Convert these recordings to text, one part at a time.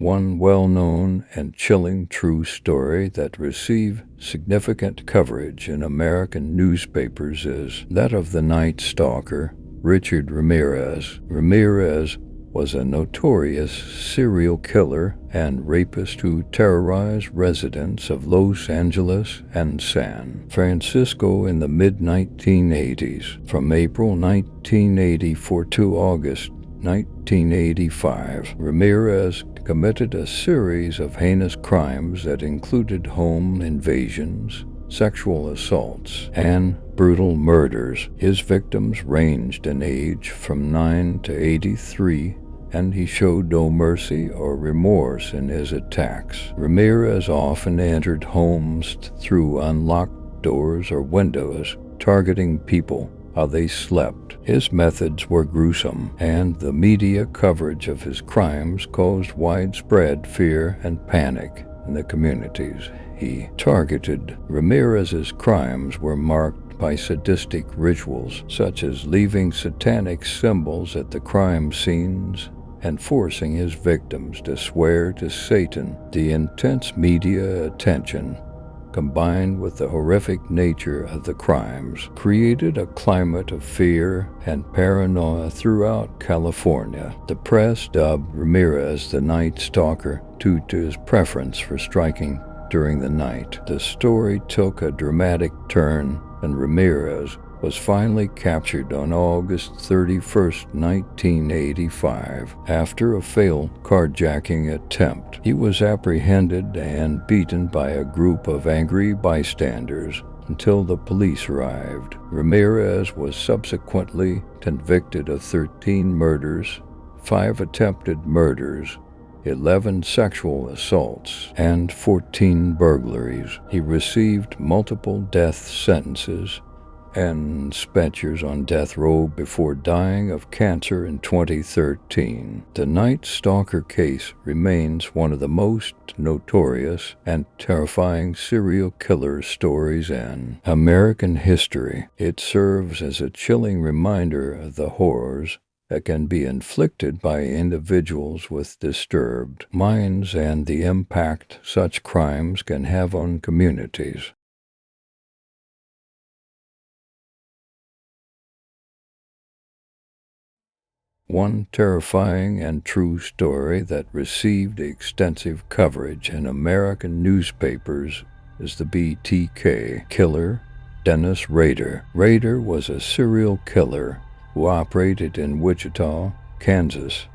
One well-known and chilling true story that received significant coverage in American newspapers is that of the Night Stalker, Richard Ramirez. Ramirez was a notorious serial killer and rapist who terrorized residents of Los Angeles and San Francisco in the mid-1980s. From April 1984 to August 1985, Ramirez committed a series of heinous crimes that included home invasions, sexual assaults, and brutal murders. His victims ranged in age from 9 to 83, and he showed no mercy or remorse in his attacks. Ramirez often entered homes through unlocked doors or windows, targeting people while they slept. His methods were gruesome, and the media coverage of his crimes caused widespread fear and panic in the communities he targeted. Ramirez's crimes were marked by sadistic rituals, such as leaving satanic symbols at the crime scenes and forcing his victims to swear to Satan. The intense media attention, combined with the horrific nature of the crimes, created a climate of fear and paranoia throughout California. The press dubbed Ramirez the Night Stalker due to his preference for striking during the night. The story took a dramatic turn, and Ramirez was finally captured on August 31, 1985, after a failed carjacking attempt. He was apprehended and beaten by a group of angry bystanders until the police arrived. Ramirez was subsequently convicted of 13 murders, 5 attempted murders, 11 sexual assaults, and 14 burglaries. He received multiple death sentences and spent years on death row before dying of cancer in 2013. The Night Stalker case remains one of the most notorious and terrifying serial killer stories in American history. It serves as a chilling reminder of the horrors that can be inflicted by individuals with disturbed minds and the impact such crimes can have on communities. One terrifying and true story that received extensive coverage in American newspapers is the BTK killer, Dennis Rader. Rader was a serial killer who operated in Wichita, Kansas,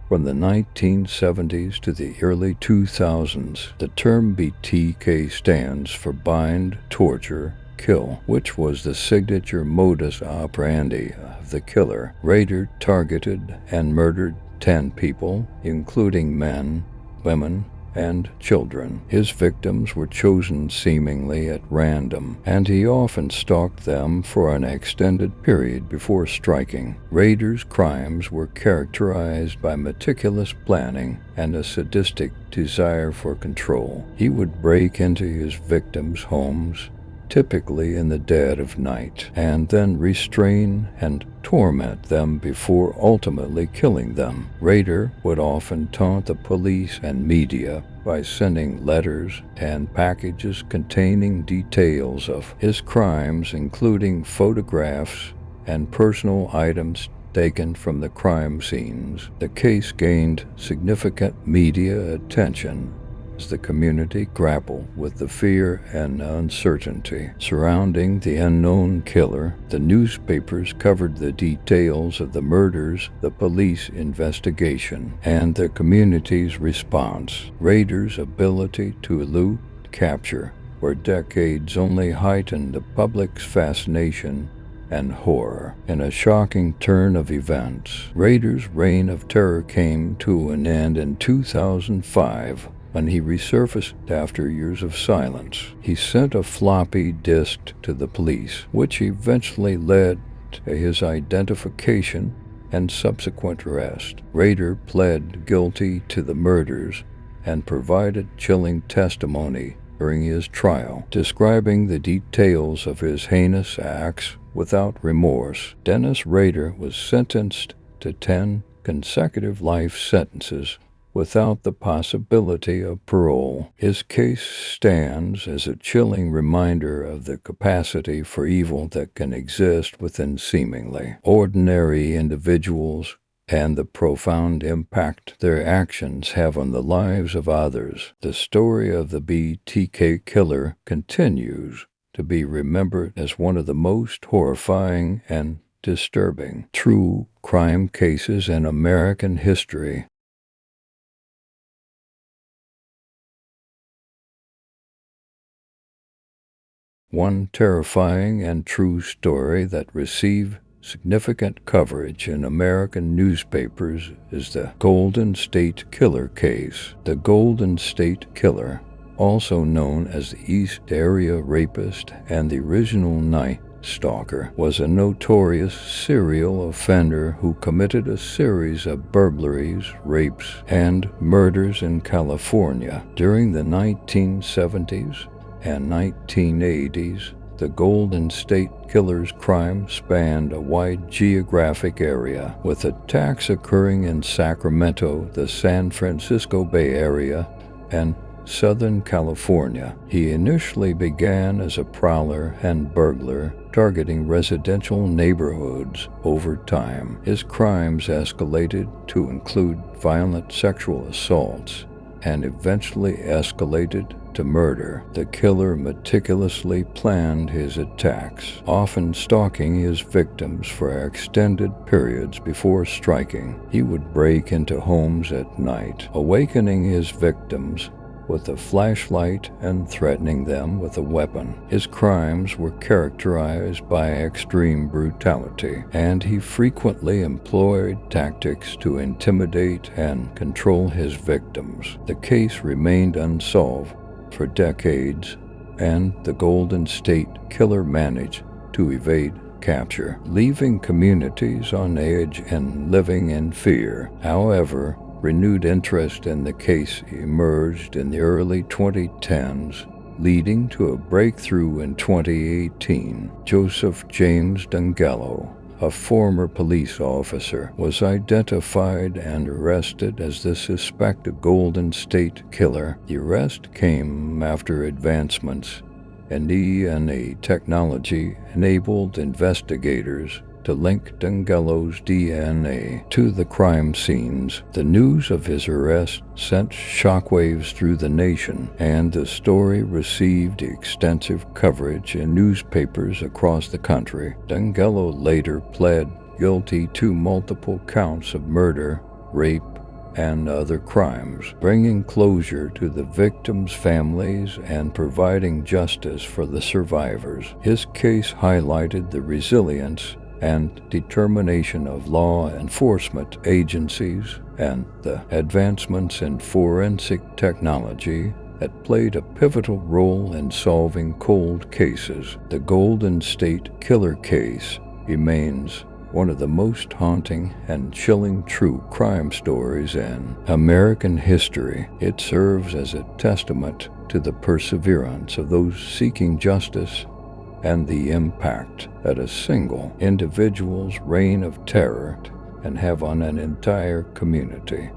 from the 1970s to the early 2000s. The term BTK stands for bind, torture, kill, which was the signature modus operandi of the killer. Rader targeted and murdered 10 people, including men, women, and children. His victims were chosen seemingly at random, and he often stalked them for an extended period before striking. Rader's crimes were characterized by meticulous planning and a sadistic desire for control. He would break into his victims' homes, typically in the dead of night, and then restrain and torment them before ultimately killing them. Rader would often taunt the police and media by sending letters and packages containing details of his crimes, including photographs and personal items taken from the crime scenes. The case gained significant media attention as the community grappled with the fear and uncertainty surrounding the unknown killer. The newspapers covered the details of the murders, the police investigation, and the community's response. Rader's ability to elude capture for decades only heightened the public's fascination and horror. In a shocking turn of events, Rader's reign of terror came to an end in 2005 when he resurfaced after years of silence. He sent a floppy disk to the police, which eventually led to his identification and subsequent arrest. Rader pled guilty to the murders and provided chilling testimony during his trial, describing the details of his heinous acts without remorse. Dennis Rader was sentenced to 10 consecutive life sentences, without the possibility of parole. His case stands as a chilling reminder of the capacity for evil that can exist within seemingly ordinary individuals and the profound impact their actions have on the lives of others. The story of the BTK killer continues to be remembered as one of the most horrifying and disturbing true crime cases in American history. One terrifying and true story that received significant coverage in American newspapers is the Golden State Killer case. The Golden State Killer, also known as the East Area Rapist and the original Night Stalker, was a notorious serial offender who committed a series of burglaries, rapes, and murders in California. During the 1970s and 1980s, the Golden State Killer's crime spanned a wide geographic area, with attacks occurring in Sacramento, the San Francisco Bay Area, and Southern California. He initially began as a prowler and burglar, targeting residential neighborhoods. Over time, his crimes escalated to include violent sexual assaults and eventually escalated to murder. The killer meticulously planned his attacks, often stalking his victims for extended periods before striking. He would break into homes at night, awakening his victims with a flashlight and threatening them with a weapon. His crimes were characterized by extreme brutality, and he frequently employed tactics to intimidate and control his victims. The case remained unsolved for decades, and the Golden State Killer managed to evade capture, leaving communities on edge and living in fear. However, renewed interest in the case emerged in the early 2010s, leading to a breakthrough in 2018. Joseph James Dungello, a former police officer, was identified and arrested as the suspected Golden State Killer. The arrest came after advancements in DNA technology enabled investigators to link Dungello's DNA to the crime scenes. The news of his arrest sent shockwaves through the nation, and the story received extensive coverage in newspapers across the country. Dungello later pled guilty to multiple counts of murder, rape, and other crimes, bringing closure to the victims' families and providing justice for the survivors. His case highlighted the resilience and determination of law enforcement agencies and the advancements in forensic technology that played a pivotal role in solving cold cases. The Golden State Killer case remains one of the most haunting and chilling true crime stories in American history. It serves as a testament to the perseverance of those seeking justice and the impact that a single individual's reign of terror can have on an entire community.